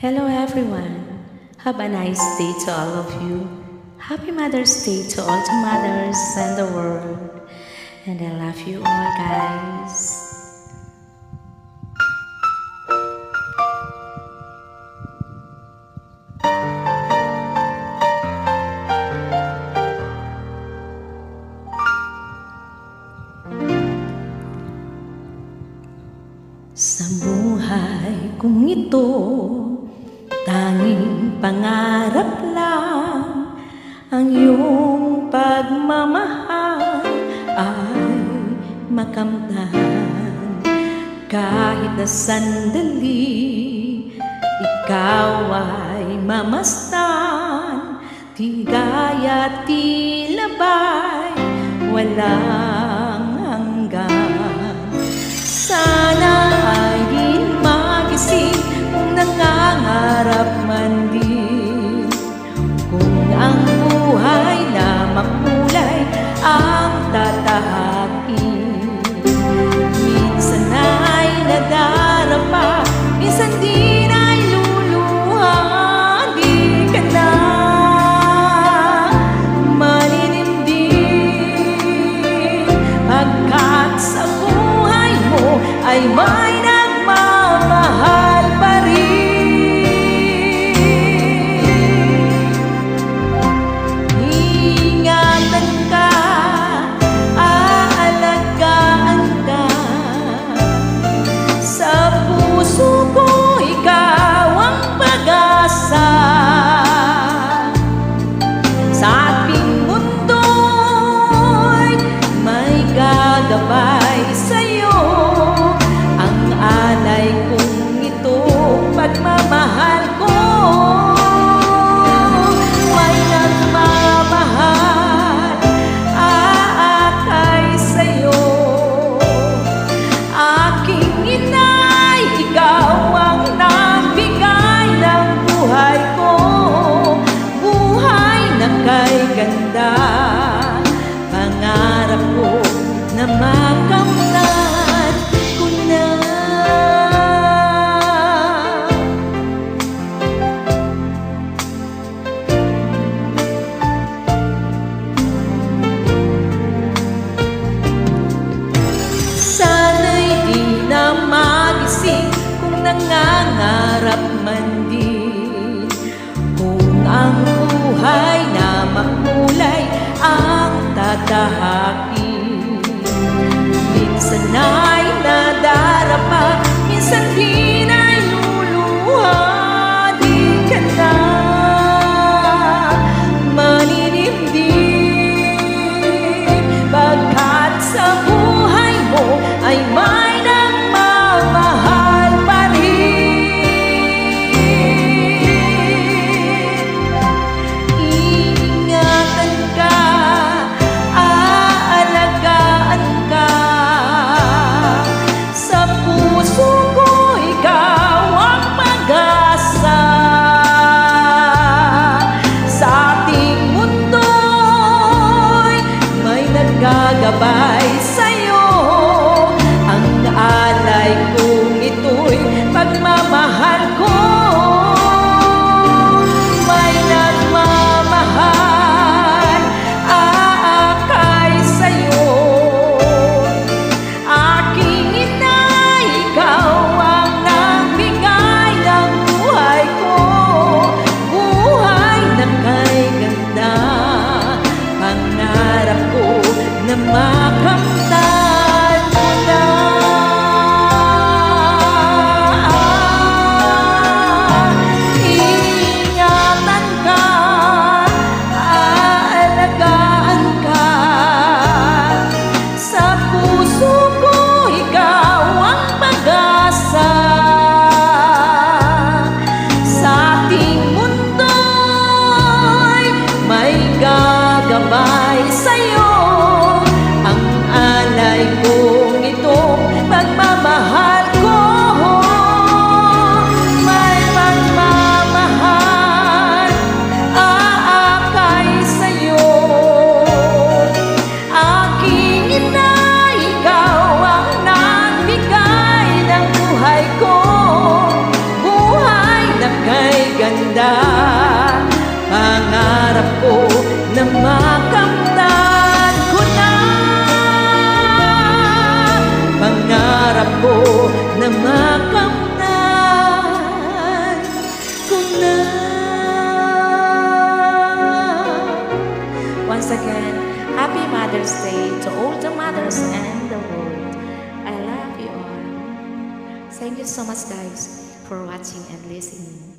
Hello everyone. Have a nice day to all of you. Happy Mother's Day to all the mothers in the world. And I love you all, guys. Sa buhay kong ito, tanging pangarap lang ang iyong pagmamahal ay makamtan. Kahit na sandali, ikaw ay mamastan. Tigaya tila ba'y walang hanggan. Sana ay di magising kung nangangarap man din. Kung ang buhay na makulay ang tatahakin. Minsan ay nadarapa, minsan din ay luluha. Di ka na maninindig. na. Pangarap ko na makamtan ko na. Pangarap ko na makamtan ko na. Once again, Happy Mother's Day to all the mothers and the world. I love you all. Thank you so much, guys, for watching and listening.